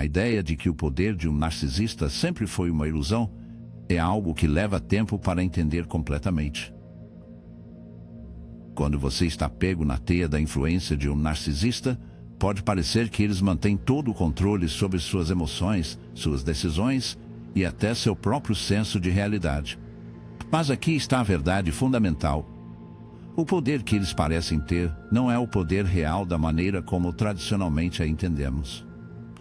A ideia de que o poder de um narcisista sempre foi uma ilusão é algo que leva tempo para entender completamente. Quando você está pego na teia da influência de um narcisista, pode parecer que eles mantêm todo o controle sobre suas emoções, suas decisões e até seu próprio senso de realidade. Mas aqui está a verdade fundamental. O poder que eles parecem ter não é o poder real da maneira como tradicionalmente a entendemos.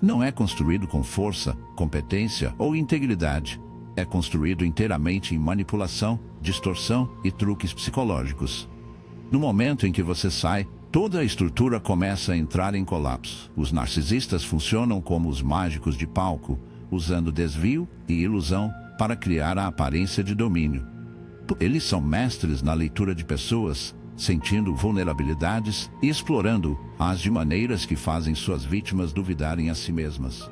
Não é construído com força, competência ou integridade. É construído inteiramente em manipulação, distorção e truques psicológicos. No momento em que você sai, toda a estrutura começa a entrar em colapso. Os narcisistas funcionam como os mágicos de palco, usando desvio e ilusão para criar a aparência de domínio. Eles são mestres na leitura de pessoas, sentindo vulnerabilidades e explorando-as de maneiras que fazem suas vítimas duvidarem a si mesmas.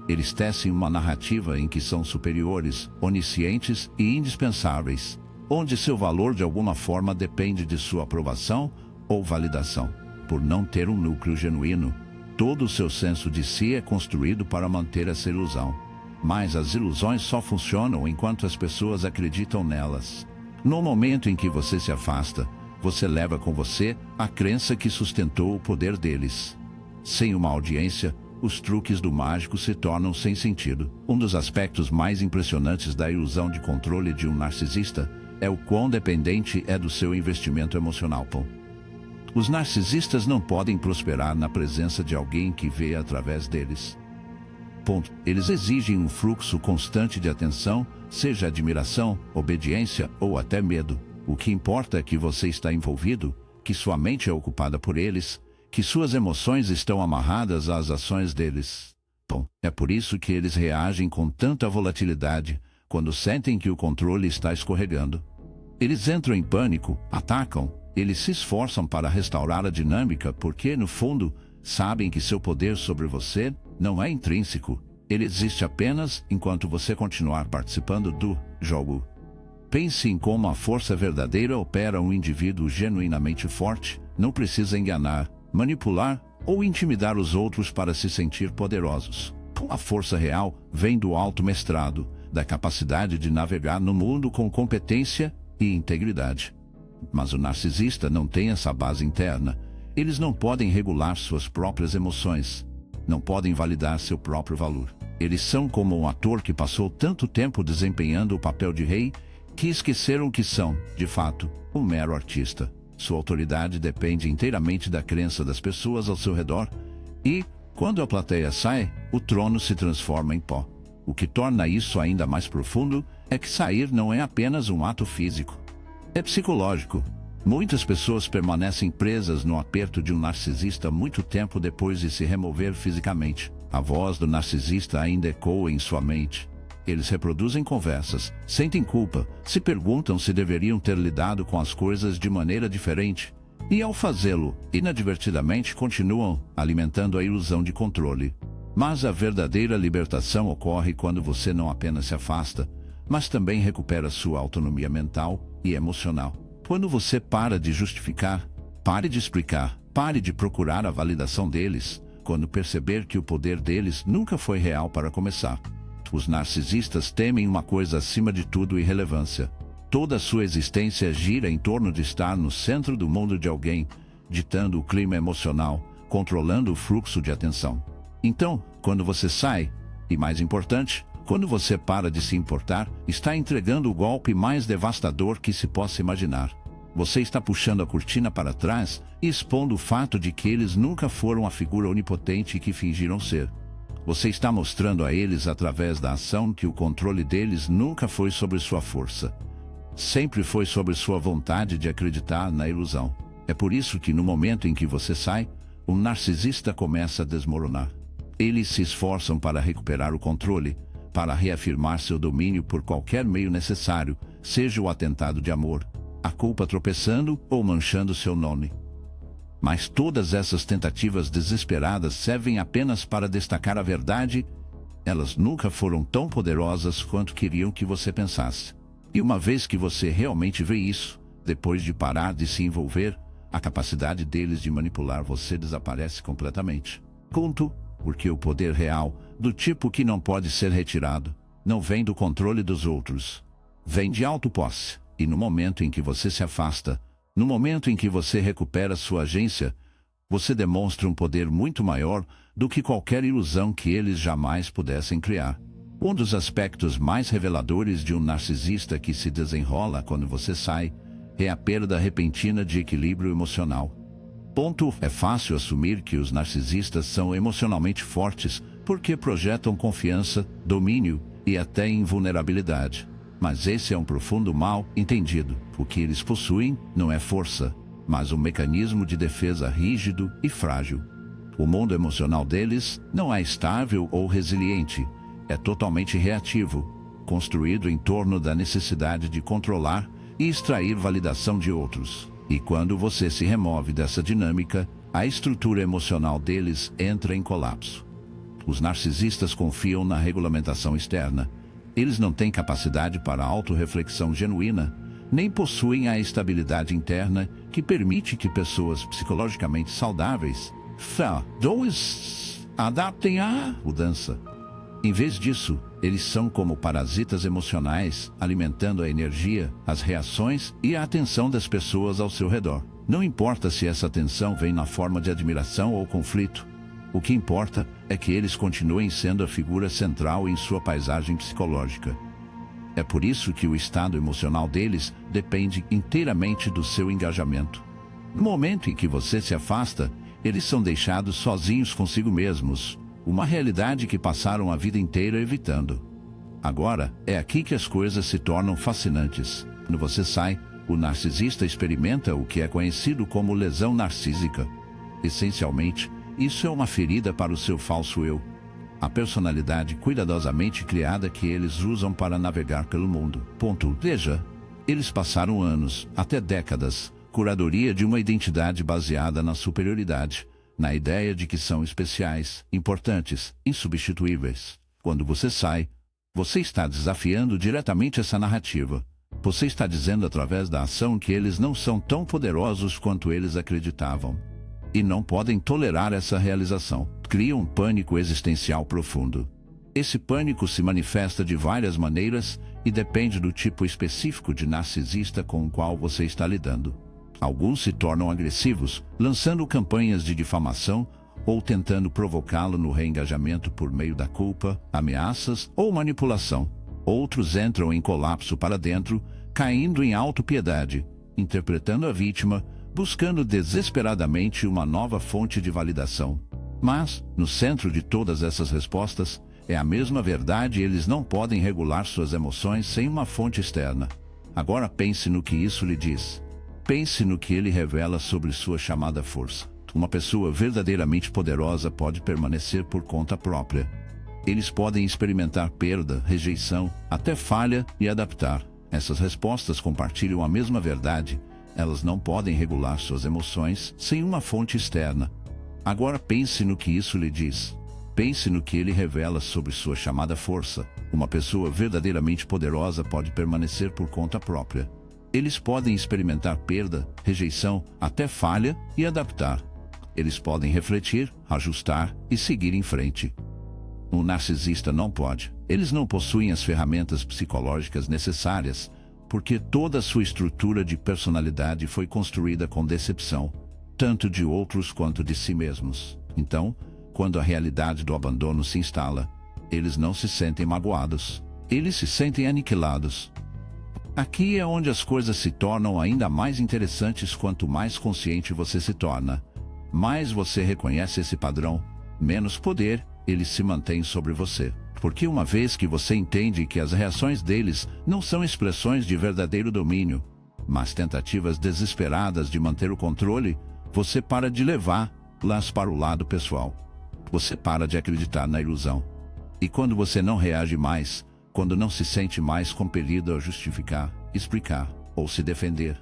Eles tecem uma narrativa em que são superiores, oniscientes e indispensáveis, onde seu valor de alguma forma depende de sua aprovação ou validação. Por não ter um núcleo genuíno, todo o seu senso de si é construído para manter essa ilusão. Mas as ilusões só funcionam enquanto as pessoas acreditam nelas. No momento em que você se afasta, você leva com você a crença que sustentou o poder deles. Sem uma audiência, os truques do mágico se tornam sem sentido. Um dos aspectos mais impressionantes da ilusão de controle de um narcisista é o quão dependente é do seu investimento emocional. Os narcisistas não podem prosperar na presença de alguém que vê através deles. Eles exigem um fluxo constante de atenção, seja admiração, obediência ou até medo. O que importa é que você está envolvido, que sua mente é ocupada por eles, que suas emoções estão amarradas às ações deles. É por isso que eles reagem com tanta volatilidade quando sentem que o controle está escorregando. Eles entram em pânico, atacam, eles se esforçam para restaurar a dinâmica porque, no fundo, sabem que seu poder sobre você não é intrínseco. Ele existe apenas enquanto você continuar participando do jogo. Pense em como a força verdadeira opera um indivíduo genuinamente forte. Não precisa enganar, manipular ou intimidar os outros para se sentir poderosos. A força real vem do automestrado, da capacidade de navegar no mundo com competência e integridade. Mas o narcisista não tem essa base interna. Eles não podem regular suas próprias emoções. Não podem validar seu próprio valor. Eles são como um ator que passou tanto tempo desempenhando o papel de rei que esqueceram que são, de fato, um mero artista. Sua autoridade depende inteiramente da crença das pessoas ao seu redor e, quando a plateia sai, o trono se transforma em pó. O que torna isso ainda mais profundo é que sair não é apenas um ato físico. É psicológico. Muitas pessoas permanecem presas no aperto de um narcisista muito tempo depois de se remover fisicamente. A voz do narcisista ainda ecoa em sua mente. Eles reproduzem conversas, sentem culpa, se perguntam se deveriam ter lidado com as coisas de maneira diferente. E ao fazê-lo, inadvertidamente continuam alimentando a ilusão de controle. Mas a verdadeira libertação ocorre quando você não apenas se afasta, mas também recupera sua autonomia mental e emocional. Quando você para de justificar, pare de explicar, pare de procurar a validação deles, quando perceber que o poder deles nunca foi real para começar. Os narcisistas temem uma coisa acima de tudo: irrelevância. Toda a sua existência gira em torno de estar no centro do mundo de alguém, ditando o clima emocional, controlando o fluxo de atenção. Então, quando você sai, e mais importante, quando você para de se importar, está entregando o golpe mais devastador que se possa imaginar. Você está puxando a cortina para trás e expondo o fato de que eles nunca foram a figura onipotente que fingiram ser. Você está mostrando a eles através da ação que o controle deles nunca foi sobre sua força. Sempre foi sobre sua vontade de acreditar na ilusão. É por isso que no momento em que você sai, o narcisista começa a desmoronar. Eles se esforçam para recuperar o controle, para reafirmar seu domínio por qualquer meio necessário, seja o atentado de amor, a culpa tropeçando ou manchando seu nome. Mas todas essas tentativas desesperadas servem apenas para destacar a verdade. Elas nunca foram tão poderosas quanto queriam que você pensasse. E uma vez que você realmente vê isso, depois de parar de se envolver, a capacidade deles de manipular você desaparece completamente. porque o poder real, do tipo que não pode ser retirado, não vem do controle dos outros. Vem de autoposse, e no momento em que você se afasta, no momento em que você recupera sua agência, você demonstra um poder muito maior do que qualquer ilusão que eles jamais pudessem criar. Um dos aspectos mais reveladores de um narcisista que se desenrola quando você sai é a perda repentina de equilíbrio emocional. É fácil assumir que os narcisistas são emocionalmente fortes porque projetam confiança, domínio e até invulnerabilidade. Mas esse é um profundo mal entendido. O que eles possuem não é força, mas um mecanismo de defesa rígido e frágil. O mundo emocional deles não é estável ou resiliente, é totalmente reativo, construído em torno da necessidade de controlar e extrair validação de outros. E quando você se remove dessa dinâmica, a estrutura emocional deles entra em colapso. Os narcisistas confiam na regulamentação externa. Eles não têm capacidade para autorreflexão genuína, nem possuem a estabilidade interna que permite que pessoas psicologicamente saudáveis adaptem à mudança. Em vez disso, eles são como parasitas emocionais, alimentando a energia, as reações e a atenção das pessoas ao seu redor. Não importa se essa atenção vem na forma de admiração ou conflito. O que importa é que eles continuem sendo a figura central em sua paisagem psicológica. É por isso que o estado emocional deles depende inteiramente do seu engajamento. No momento em que você se afasta, eles são deixados sozinhos consigo mesmos, uma realidade que passaram a vida inteira evitando. Agora, é aqui que as coisas se tornam fascinantes. Quando você sai, o narcisista experimenta o que é conhecido como lesão narcísica. Essencialmente, isso é uma ferida para o seu falso eu, a personalidade cuidadosamente criada que eles usam para navegar pelo mundo. Veja, eles passaram anos, até décadas, curadoria de uma identidade baseada na superioridade, na ideia de que são especiais, importantes, insubstituíveis. Quando você sai, você está desafiando diretamente essa narrativa. Você está dizendo através da ação que eles não são tão poderosos quanto eles acreditavam. E não podem tolerar essa realização. Cria um pânico existencial profundo. Esse pânico se manifesta de várias maneiras e depende do tipo específico de narcisista com o qual você está lidando. Alguns se tornam agressivos, lançando campanhas de difamação ou tentando provocá-lo no reengajamento por meio da culpa, ameaças ou manipulação. Outros entram em colapso para dentro, caindo em autopiedade, interpretando a vítima, buscando desesperadamente uma nova fonte de validação. Mas, no centro de todas essas respostas, é a mesma verdade: eles não podem regular suas emoções sem uma fonte externa. Agora pense no que isso lhe diz. Pense no que ele revela sobre sua chamada força. Uma pessoa verdadeiramente poderosa pode permanecer por conta própria. Eles podem experimentar perda, rejeição, até falha e adaptar. Essas respostas compartilham a mesma verdade. Elas não podem regular suas emoções sem uma fonte externa. Agora pense no que isso lhe diz. Pense no que ele revela sobre sua chamada força. Uma pessoa verdadeiramente poderosa pode permanecer por conta própria. Eles podem experimentar perda, rejeição, até falha e adaptar. Eles podem refletir, ajustar e seguir em frente. Um narcisista não pode. Eles não possuem as ferramentas psicológicas necessárias, porque toda a sua estrutura de personalidade foi construída com decepção, tanto de outros quanto de si mesmos. Então, quando a realidade do abandono se instala, eles não se sentem magoados. Eles se sentem aniquilados. Aqui é onde as coisas se tornam ainda mais interessantes. Quanto mais consciente você se torna, mais você reconhece esse padrão, menos poder eles se mantêm sobre você. Porque uma vez que você entende que as reações deles não são expressões de verdadeiro domínio, mas tentativas desesperadas de manter o controle, você para de levá-las para o lado pessoal. Você para de acreditar na ilusão. E quando você não reage mais, quando não se sente mais compelido a justificar, explicar ou se defender,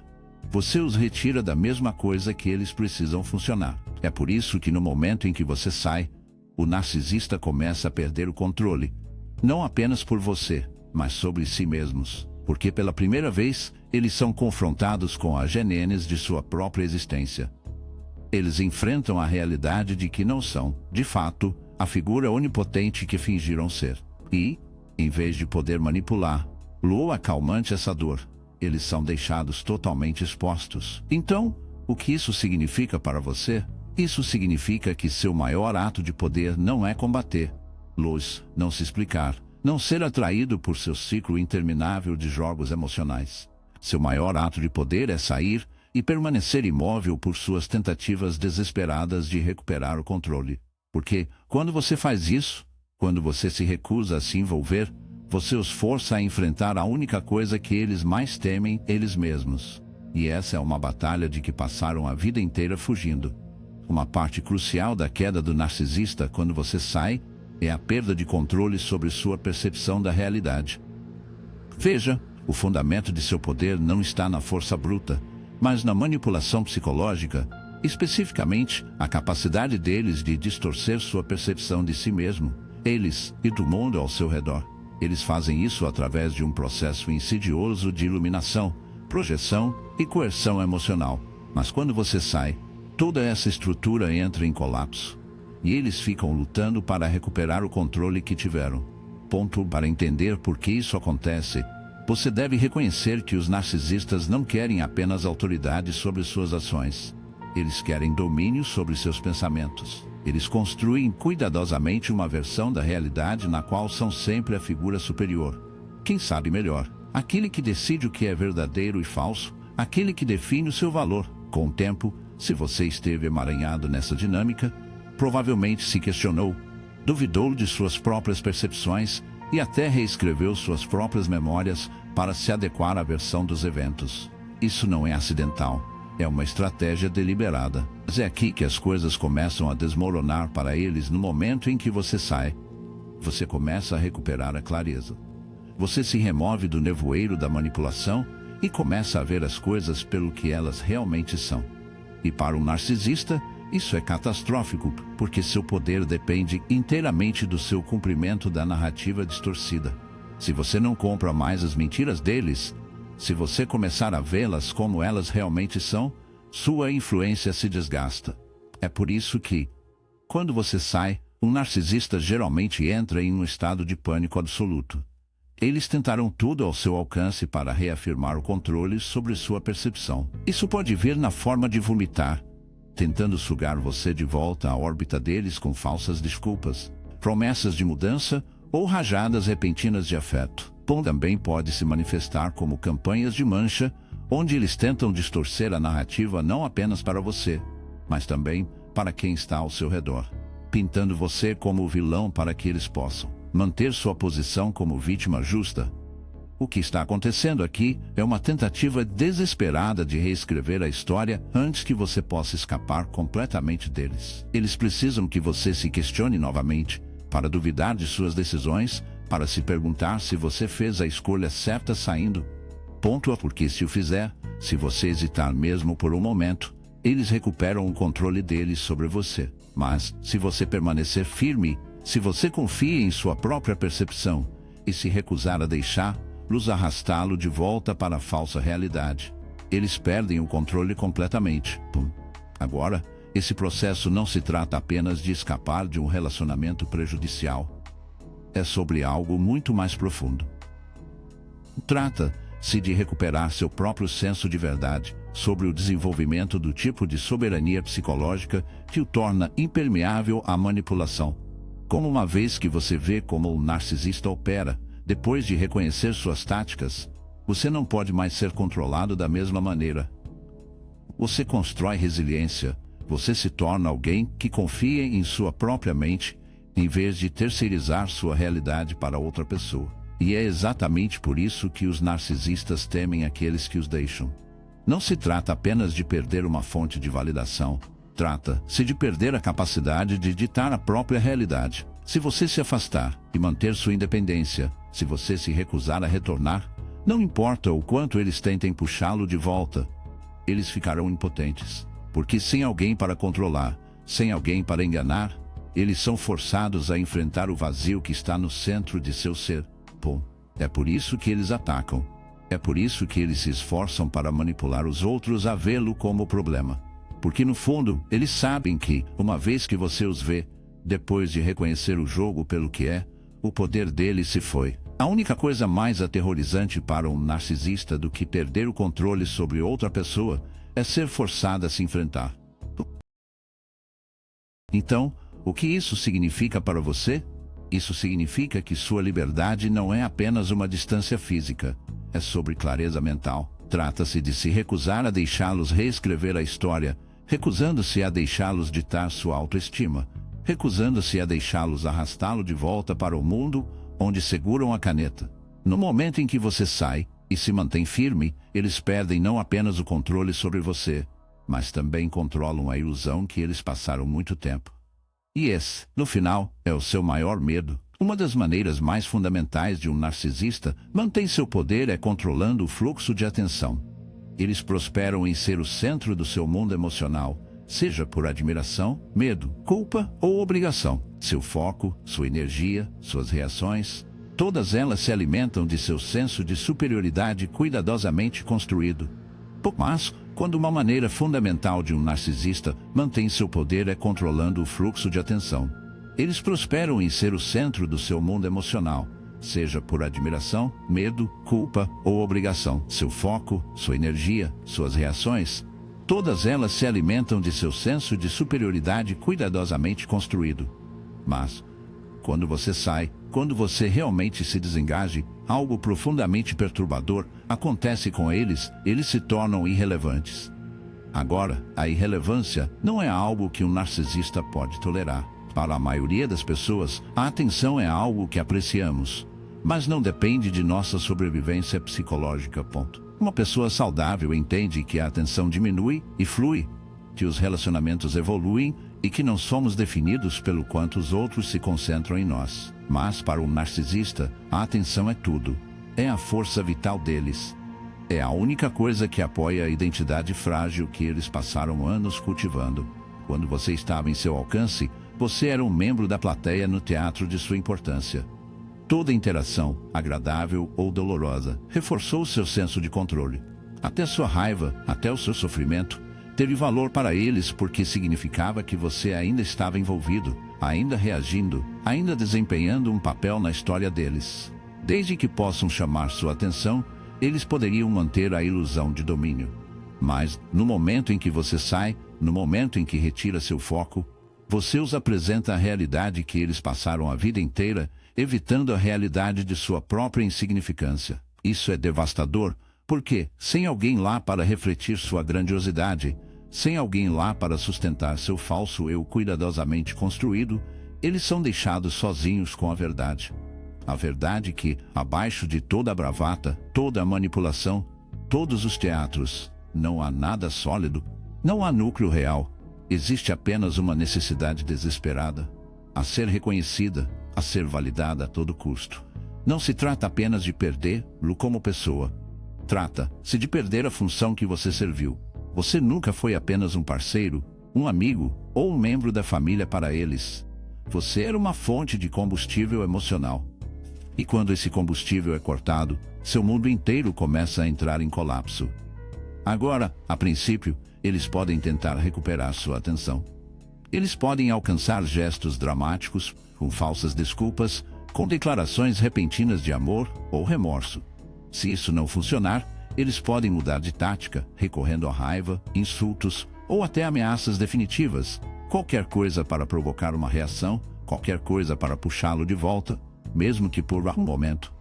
você os retira da mesma coisa que eles precisam funcionar. É por isso que no momento em que você sai, o narcisista começa a perder o controle, não apenas por você, mas sobre si mesmos, porque pela primeira vez eles são confrontados com a gênese de sua própria existência. Eles enfrentam a realidade de que não são, de fato, a figura onipotente que fingiram ser. E, em vez de poder manipular-lo acalmante essa dor, eles são deixados totalmente expostos. Então, o que isso significa para você? Isso significa que seu maior ato de poder não é combater-los, não se explicar, não ser atraído por seu ciclo interminável de jogos emocionais. Seu maior ato de poder é sair e permanecer imóvel por suas tentativas desesperadas de recuperar o controle. Porque, quando você faz isso, quando você se recusa a se envolver, você os força a enfrentar a única coisa que eles mais temem, eles mesmos. E essa é uma batalha de que passaram a vida inteira fugindo. Uma parte crucial da queda do narcisista quando você sai é a perda de controle sobre sua percepção da realidade. Veja, o fundamento de seu poder não está na força bruta, mas na manipulação psicológica, especificamente a capacidade deles de distorcer sua percepção de si mesmo, eles e do mundo ao seu redor. Eles fazem isso através de um processo insidioso de iluminação, projeção e coerção emocional. Mas quando você sai, toda essa estrutura entra em colapso. E eles ficam lutando para recuperar o controle que tiveram. Para entender por que isso acontece, você deve reconhecer que os narcisistas não querem apenas autoridade sobre suas ações. Eles querem domínio sobre seus pensamentos. Eles construem cuidadosamente uma versão da realidade na qual são sempre a figura superior. Quem sabe melhor? Aquele que decide o que é verdadeiro e falso, aquele que define o seu valor. Com o tempo, se você esteve emaranhado nessa dinâmica, provavelmente se questionou, duvidou de suas próprias percepções e até reescreveu suas próprias memórias para se adequar à versão dos eventos. Isso não é acidental, é uma estratégia deliberada. Mas é aqui que as coisas começam a desmoronar para eles no momento em que você sai. Você começa a recuperar a clareza. Você se remove do nevoeiro da manipulação e começa a ver as coisas pelo que elas realmente são. E para um narcisista, isso é catastrófico, porque seu poder depende inteiramente do seu cumprimento da narrativa distorcida. Se você não compra mais as mentiras deles, se você começar a vê-las como elas realmente são, sua influência se desgasta. É por isso que, quando você sai, um narcisista geralmente entra em um estado de pânico absoluto. Eles tentarão tudo ao seu alcance para reafirmar o controle sobre sua percepção. Isso pode vir na forma de vomitar, tentando sugar você de volta à órbita deles com falsas desculpas, promessas de mudança ou rajadas repentinas de afeto. Também pode se manifestar como campanhas de mancha, onde eles tentam distorcer a narrativa não apenas para você, mas também para quem está ao seu redor, pintando você como o vilão para que eles possam manter sua posição como vítima justa. O que está acontecendo aqui é uma tentativa desesperada de reescrever a história antes que você possa escapar completamente deles. Eles precisam que você se questione novamente, para duvidar de suas decisões, para se perguntar se você fez a escolha certa saindo. Porque se o fizer, se você hesitar mesmo por um momento, eles recuperam o controle deles sobre você. Mas, se você permanecer firme, se você confia em sua própria percepção, e se recusar a deixá-los arrastá-lo de volta para a falsa realidade, eles perdem o controle completamente. Agora, esse processo não se trata apenas de escapar de um relacionamento prejudicial. É sobre algo muito mais profundo. Trata-se de recuperar seu próprio senso de verdade, sobre o desenvolvimento do tipo de soberania psicológica que o torna impermeável à manipulação. Como uma vez que você vê como o narcisista opera, depois de reconhecer suas táticas, você não pode mais ser controlado da mesma maneira. Você constrói resiliência, você se torna alguém que confia em sua própria mente, em vez de terceirizar sua realidade para outra pessoa. E é exatamente por isso que os narcisistas temem aqueles que os deixam. Não se trata apenas de perder uma fonte de validação. Trata-se de perder a capacidade de ditar a própria realidade. Se você se afastar e manter sua independência, se você se recusar a retornar, não importa o quanto eles tentem puxá-lo de volta, eles ficarão impotentes. Porque sem alguém para controlar, sem alguém para enganar, eles são forçados a enfrentar o vazio que está no centro de seu ser. É por isso que eles atacam. É por isso que eles se esforçam para manipular os outros a vê-lo como problema. Porque no fundo, eles sabem que, uma vez que você os vê, Depois de reconhecer o jogo pelo que é, o poder dele se foi. A única coisa mais aterrorizante para um narcisista do que perder o controle sobre outra pessoa é ser forçado a se enfrentar. Então, o que isso significa para você? Isso significa que sua liberdade não é apenas uma distância física, é sobre clareza mental. Trata-se de se recusar a deixá-los reescrever a história, recusando-se a deixá-los ditar sua autoestima, recusando-se a deixá-los arrastá-lo de volta para o mundo onde seguram a caneta. No momento em que você sai e se mantém firme, eles perdem não apenas o controle sobre você, mas também controlam a ilusão que eles passaram muito tempo. E esse, no final, é o seu maior medo. Uma das maneiras mais fundamentais de um narcisista manter seu poder é controlando o fluxo de atenção. Eles prosperam em ser o centro do seu mundo emocional, seja por admiração, medo, culpa ou obrigação. Seu foco, sua energia, suas reações, todas elas se alimentam de seu senso de superioridade cuidadosamente construído. Mas, quando uma maneira fundamental de um narcisista mantém seu poder é controlando o fluxo de atenção. Eles prosperam em ser o centro do seu mundo emocional, seja por admiração, medo, culpa ou obrigação. Seu foco, sua energia, suas reações, todas elas se alimentam de seu senso de superioridade cuidadosamente construído. Mas, quando você sai, quando você realmente se desengaje, algo profundamente perturbador acontece com eles, eles se tornam irrelevantes. Agora, a irrelevância não é algo que um narcisista pode tolerar. Para a maioria das pessoas, a atenção é algo que apreciamos, mas não depende de nossa sobrevivência psicológica. Uma pessoa saudável entende que a atenção diminui e flui, que os relacionamentos evoluem e que não somos definidos pelo quanto os outros se concentram em nós. Mas para um narcisista, a atenção é tudo. É a força vital deles. É a única coisa que apoia a identidade frágil que eles passaram anos cultivando. Quando você estava em seu alcance, você era um membro da plateia no teatro de sua importância. Toda interação, agradável ou dolorosa, reforçou seu senso de controle. Até sua raiva, até o seu sofrimento, teve valor para eles porque significava que você ainda estava envolvido, ainda reagindo, ainda desempenhando um papel na história deles. Desde que possam chamar sua atenção, eles poderiam manter a ilusão de domínio. Mas, no momento em que você sai, no momento em que retira seu foco, você os apresenta a realidade que eles passaram a vida inteira, evitando a realidade de sua própria insignificância. Isso é devastador, porque, sem alguém lá para refletir sua grandiosidade, sem alguém lá para sustentar seu falso eu cuidadosamente construído, eles são deixados sozinhos com a verdade. A verdade que, abaixo de toda a bravata, toda a manipulação, todos os teatros, não há nada sólido, não há núcleo real. Existe apenas uma necessidade desesperada, a ser reconhecida, a ser validada a todo custo. Não se trata apenas de perdê-lo como pessoa. Trata-se de perder a função que você serviu. Você nunca foi apenas um parceiro, um amigo ou um membro da família para eles. Você era uma fonte de combustível emocional. E quando esse combustível é cortado, seu mundo inteiro começa a entrar em colapso. Agora, a princípio, eles podem tentar recuperar sua atenção. Eles podem alcançar gestos dramáticos, com falsas desculpas, com declarações repentinas de amor ou remorso. Se isso não funcionar, eles podem mudar de tática, recorrendo à raiva, insultos ou até ameaças definitivas. Qualquer coisa para provocar uma reação, qualquer coisa para puxá-lo de volta, mesmo que por um momento.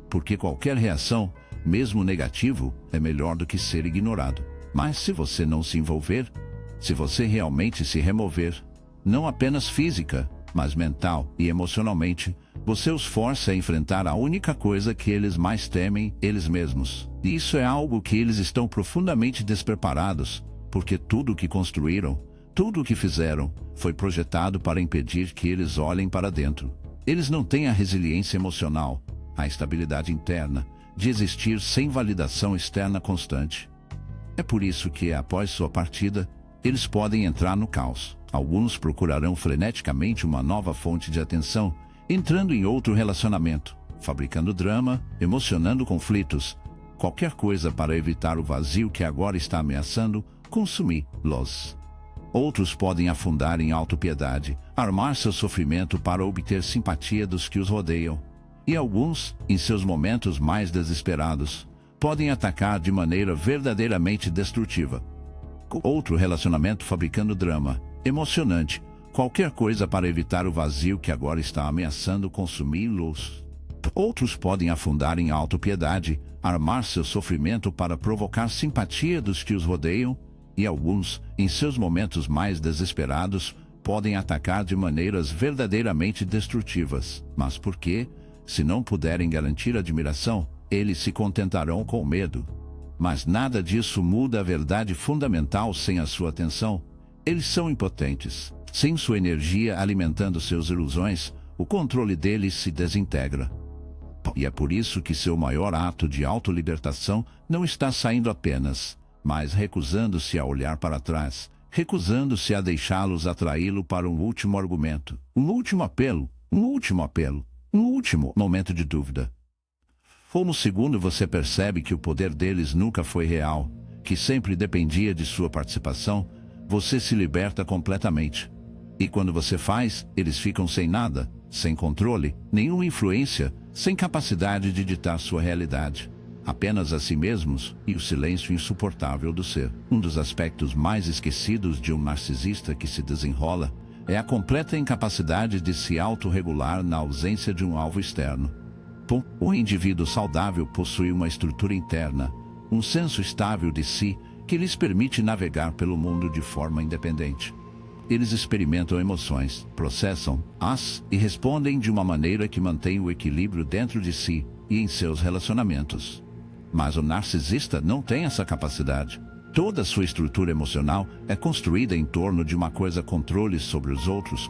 Porque qualquer reação, mesmo negativo, é melhor do que ser ignorado. Mas se você não se envolver, se você realmente se remover, não apenas física, mas mental e emocionalmente, você os força a enfrentar a única coisa que eles mais temem, eles mesmos. E isso é algo que eles estão profundamente despreparados, porque tudo o que construíram, tudo o que fizeram, foi projetado para impedir que eles olhem para dentro. Eles não têm a resiliência emocional, a estabilidade interna, de existir sem validação externa constante. É por isso que, após sua partida, eles podem entrar no caos. Alguns procurarão freneticamente uma nova fonte de atenção, entrando em outro relacionamento, fabricando drama, emocionando conflitos, qualquer coisa para evitar o vazio que agora está ameaçando consumir-los. Outros podem afundar em autopiedade, armar seu sofrimento para obter simpatia dos que os rodeiam. E alguns, em seus momentos mais desesperados, podem atacar de maneira verdadeiramente destrutiva. Outro relacionamento fabricando drama, emocionante, qualquer coisa para evitar o vazio que agora está ameaçando consumi-los. Outros podem afundar em autopiedade, armar seu sofrimento para provocar simpatia dos que os rodeiam, e alguns, em seus momentos mais desesperados, podem atacar de maneiras verdadeiramente destrutivas. Mas por quê? Se não puderem garantir admiração, eles se contentarão com medo. Mas nada disso muda a verdade fundamental sem a sua atenção. Eles são impotentes. Sem sua energia alimentando suas ilusões, o controle deles se desintegra. E é por isso que seu maior ato de autolibertação não está saindo apenas, mas recusando-se a olhar para trás, recusando-se a deixá-los atraí-lo para um último argumento, um último apelo, um último momento de dúvida. Ou no segundo você percebe que o poder deles nunca foi real, que sempre dependia de sua participação, você se liberta completamente. E quando você faz, eles ficam sem nada, sem controle, nenhuma influência, sem capacidade de ditar sua realidade. Apenas a si mesmos e o silêncio insuportável do ser. Um dos aspectos mais esquecidos de um narcisista que se desenrola é a completa incapacidade de se autorregular na ausência de um alvo externo. O indivíduo saudável possui uma estrutura interna, um senso estável de si que lhes permite navegar pelo mundo de forma independente. Eles experimentam emoções, processam-as e respondem de uma maneira que mantém o equilíbrio dentro de si e em seus relacionamentos. Mas o narcisista não tem essa capacidade. Toda a sua estrutura emocional é construída em torno de uma coisa: controle sobre os outros.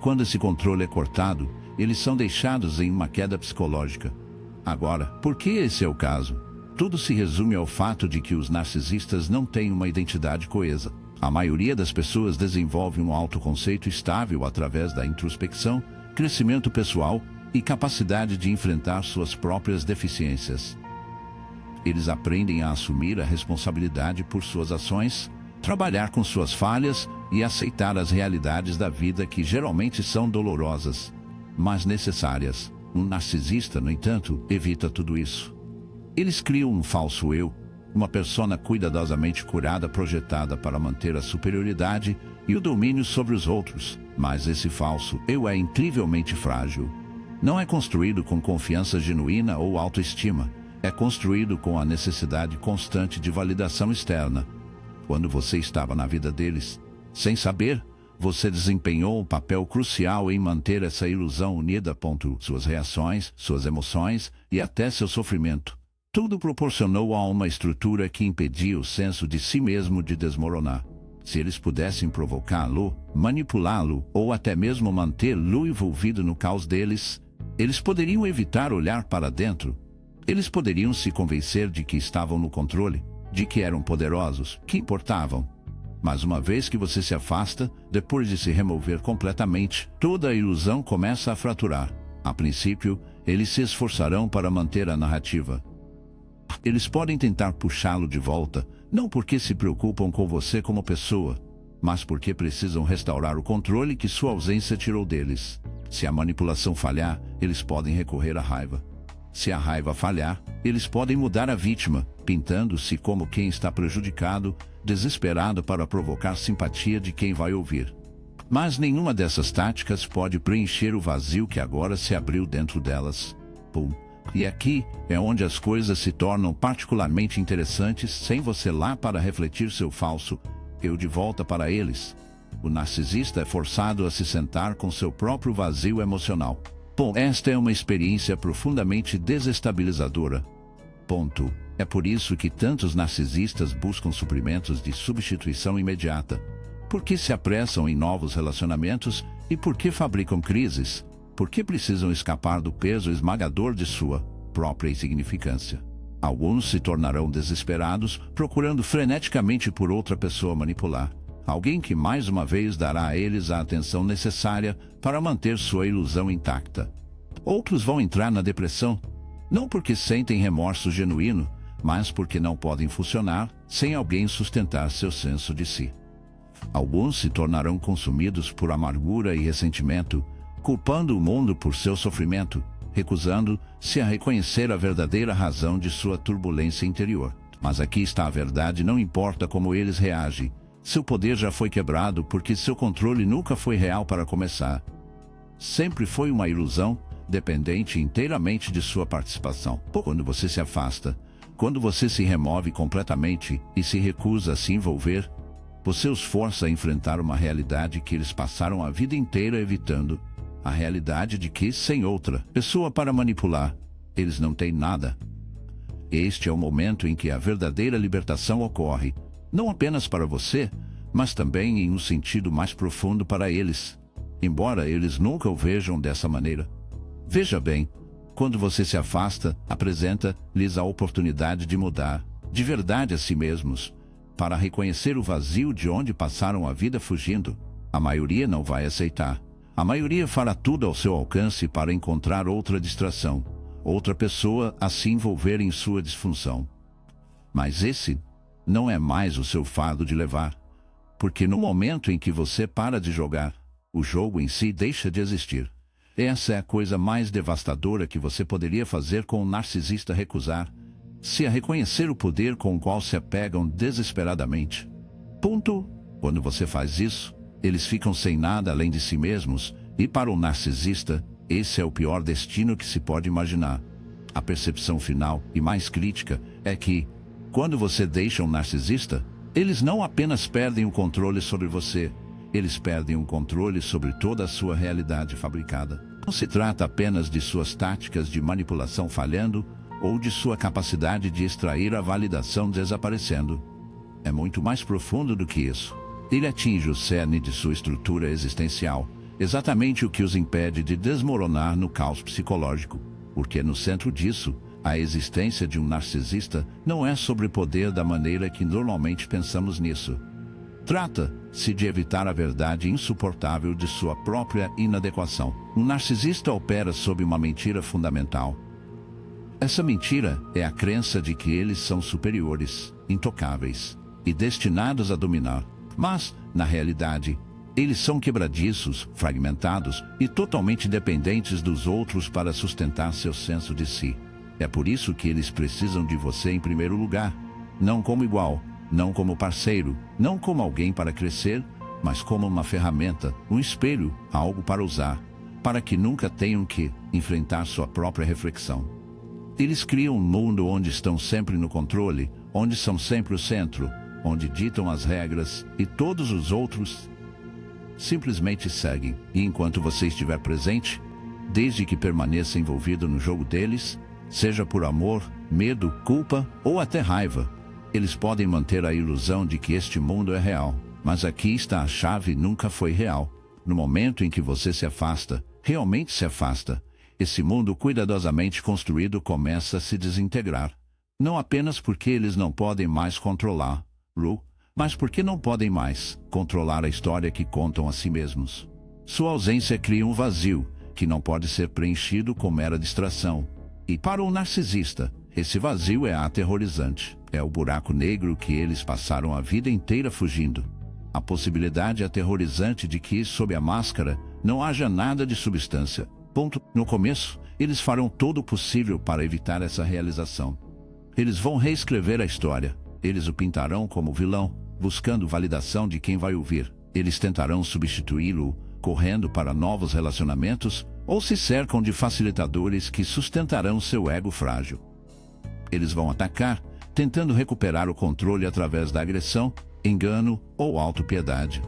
Quando esse controle é cortado, eles são deixados em uma queda psicológica. Agora, por que esse é o caso? Tudo se resume ao fato de que os narcisistas não têm uma identidade coesa. A maioria das pessoas desenvolve um autoconceito estável através da introspecção, crescimento pessoal e capacidade de enfrentar suas próprias deficiências. Eles aprendem a assumir a responsabilidade por suas ações, trabalhar com suas falhas e aceitar as realidades da vida que geralmente são dolorosas, mas necessárias. Um narcisista, no entanto, evita tudo isso. Eles criam um falso eu, uma persona cuidadosamente curada projetada para manter a superioridade e o domínio sobre os outros, mas esse falso eu é incrivelmente frágil. Não é construído com confiança genuína ou autoestima, é construído com a necessidade constante de validação externa. Quando você estava na vida deles, sem saber, você desempenhou um papel crucial em manter essa ilusão unida. Suas reações, suas emoções e até seu sofrimento. Tudo proporcionou a uma estrutura que impedia o senso de si mesmo de desmoronar. Se eles pudessem provocá-lo, manipulá-lo ou até mesmo mantê-lo envolvido no caos deles, eles poderiam evitar olhar para dentro. Eles poderiam se convencer de que estavam no controle, de que eram poderosos, que importavam. Mas uma vez que você se afasta, depois de se remover completamente, toda a ilusão começa a fraturar. A princípio, eles se esforçarão para manter a narrativa. Eles podem tentar puxá-lo de volta, não porque se preocupam com você como pessoa, mas porque precisam restaurar o controle que sua ausência tirou deles. Se a manipulação falhar, eles podem recorrer à raiva. Se a raiva falhar, eles podem mudar a vítima, pintando-se como quem está prejudicado, desesperado para provocar simpatia de quem vai ouvir. Mas nenhuma dessas táticas pode preencher o vazio que agora se abriu dentro delas. E aqui é onde as coisas se tornam particularmente interessantes sem você lá para refletir seu falso eu de volta para eles. O narcisista é forçado a se sentar com seu próprio vazio emocional. Esta é uma experiência profundamente desestabilizadora. É por isso que tantos narcisistas buscam suprimentos de substituição imediata. Por que se apressam em novos relacionamentos e por que fabricam crises? Porque precisam escapar do peso esmagador de sua própria insignificância. Alguns se tornarão desesperados, procurando freneticamente por outra pessoa a manipular. Alguém que mais uma vez dará a eles a atenção necessária para manter sua ilusão intacta. Outros vão entrar na depressão, não porque sentem remorso genuíno, mas porque não podem funcionar sem alguém sustentar seu senso de si. Alguns se tornarão consumidos por amargura e ressentimento, culpando o mundo por seu sofrimento, recusando-se a reconhecer a verdadeira razão de sua turbulência interior. Mas aqui está a verdade: não importa como eles reagem, seu poder já foi quebrado porque seu controle nunca foi real para começar. Sempre foi uma ilusão, dependente inteiramente de sua participação. Quando você se afasta, quando você se remove completamente e se recusa a se envolver, você os força a enfrentar uma realidade que eles passaram a vida inteira evitando. A realidade de que, sem outra pessoa para manipular, eles não têm nada. Este é o momento em que a verdadeira libertação ocorre, não apenas para você, mas também em um sentido mais profundo para eles, embora eles nunca o vejam dessa maneira. Veja bem, quando você se afasta, apresenta-lhes a oportunidade de mudar, de verdade, a si mesmos, para reconhecer o vazio de onde passaram a vida fugindo. A maioria não vai aceitar. A maioria fará tudo ao seu alcance para encontrar outra distração, outra pessoa a se envolver em sua disfunção. Mas esse não é mais o seu fardo de levar, porque no momento em que você para de jogar, o jogo em si deixa de existir. Essa é a coisa mais devastadora que você poderia fazer com um narcisista: recusar-se a reconhecer o poder com o qual se apegam desesperadamente. Ponto. Quando você faz isso, eles ficam sem nada além de si mesmos, e para um narcisista, esse é o pior destino que se pode imaginar. A percepção final e mais crítica é que, quando você deixa um narcisista, eles não apenas perdem o controle sobre você, eles perdem o controle sobre toda a sua realidade fabricada. Não se trata apenas de suas táticas de manipulação falhando ou de sua capacidade de extrair a validação desaparecendo. É muito mais profundo do que isso. Ele atinge o cerne de sua estrutura existencial, exatamente o que os impede de desmoronar no caos psicológico, porque no centro disso, a existência de um narcisista não é sobre poder da maneira que normalmente pensamos nisso. Trata-se de evitar a verdade insuportável de sua própria inadequação. Um narcisista opera sob uma mentira fundamental. Essa mentira é a crença de que eles são superiores, intocáveis e destinados a dominar. Mas, na realidade, eles são quebradiços, fragmentados e totalmente dependentes dos outros para sustentar seu senso de si. É por isso que eles precisam de você em primeiro lugar, não como igual, não como parceiro, não como alguém para crescer, mas como uma ferramenta, um espelho, algo para usar, para que nunca tenham que enfrentar sua própria reflexão. Eles criam um mundo onde estão sempre no controle, onde são sempre o centro, onde ditam as regras e todos os outros simplesmente seguem. E enquanto você estiver presente, desde que permaneça envolvido no jogo deles, seja por amor, medo, culpa ou até raiva, eles podem manter a ilusão de que este mundo é real. Mas aqui está a chave: nunca foi real. No momento em que você se afasta, realmente se afasta, esse mundo cuidadosamente construído começa a se desintegrar. Não apenas porque eles não podem mais controlar, mas porque não podem mais controlar a história que contam a si mesmos. Sua ausência cria um vazio que não pode ser preenchido com mera distração. E para um narcisista, esse vazio é aterrorizante. É o buraco negro que eles passaram a vida inteira fugindo. A possibilidade aterrorizante de que, sob a máscara, não haja nada de substância. Ponto. No começo, eles farão todo o possível para evitar essa realização. Eles vão reescrever a história. Eles o pintarão como vilão, buscando validação de quem vai ouvir. Eles tentarão substituí-lo, correndo para novos relacionamentos, ou se cercam de facilitadores que sustentarão seu ego frágil. Eles vão atacar, tentando recuperar o controle através da agressão, engano ou autopiedade.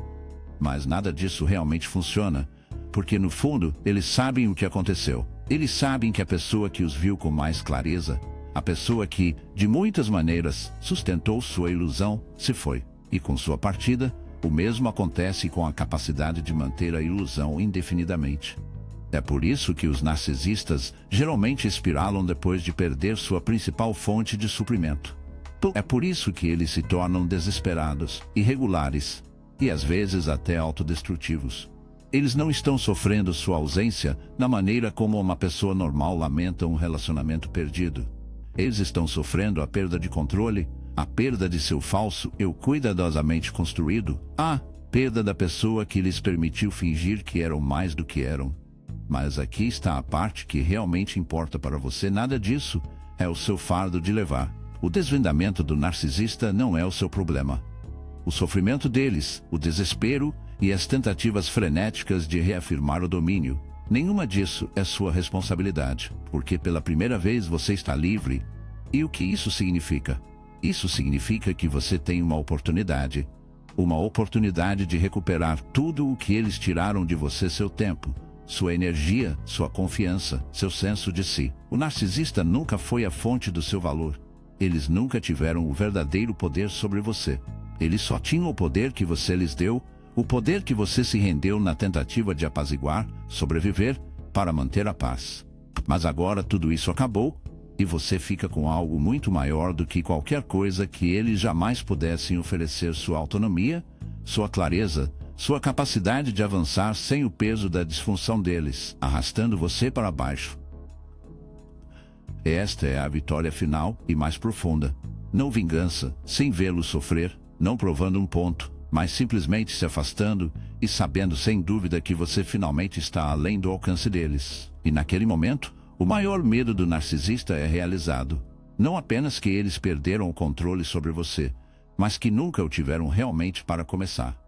Mas nada disso realmente funciona, porque no fundo eles sabem o que aconteceu. Eles sabem que a pessoa que os viu com mais clareza, a pessoa que, de muitas maneiras, sustentou sua ilusão, se foi. E com sua partida, o mesmo acontece com a capacidade de manter a ilusão indefinidamente. É por isso que os narcisistas geralmente espiralam depois de perder sua principal fonte de suprimento. É por isso que eles se tornam desesperados, irregulares e às vezes até autodestrutivos. Eles não estão sofrendo sua ausência da maneira como uma pessoa normal lamenta um relacionamento perdido. Eles estão sofrendo a perda de controle, a perda de seu falso eu cuidadosamente construído, perda da pessoa que lhes permitiu fingir que eram mais do que eram. Mas aqui está a parte que realmente importa para você. Nada disso é o seu fardo de levar. O desvendamento do narcisista não é o seu problema. O sofrimento deles, o desespero e as tentativas frenéticas de reafirmar o domínio, nenhuma disso é sua responsabilidade, porque pela primeira vez você está livre. E o que isso significa? Isso significa que você tem uma oportunidade de recuperar tudo o que eles tiraram de você: seu tempo, sua energia, sua confiança, seu senso de si. O narcisista nunca foi a fonte do seu valor. Eles nunca tiveram o verdadeiro poder sobre você. Eles só tinham o poder que você lhes deu, o poder que você se rendeu na tentativa de apaziguar, sobreviver, para manter a paz. Mas agora tudo isso acabou, e você fica com algo muito maior do que qualquer coisa que eles jamais pudessem oferecer: sua autonomia, sua clareza, sua capacidade de avançar sem o peso da disfunção deles, arrastando você para baixo. Esta é a vitória final e mais profunda. Não vingança, sem vê-lo sofrer, não provando um ponto, mas simplesmente se afastando e sabendo sem dúvida que você finalmente está além do alcance deles. E naquele momento, o maior medo do narcisista é realizado. Não apenas que eles perderam o controle sobre você, mas que nunca o tiveram realmente para começar.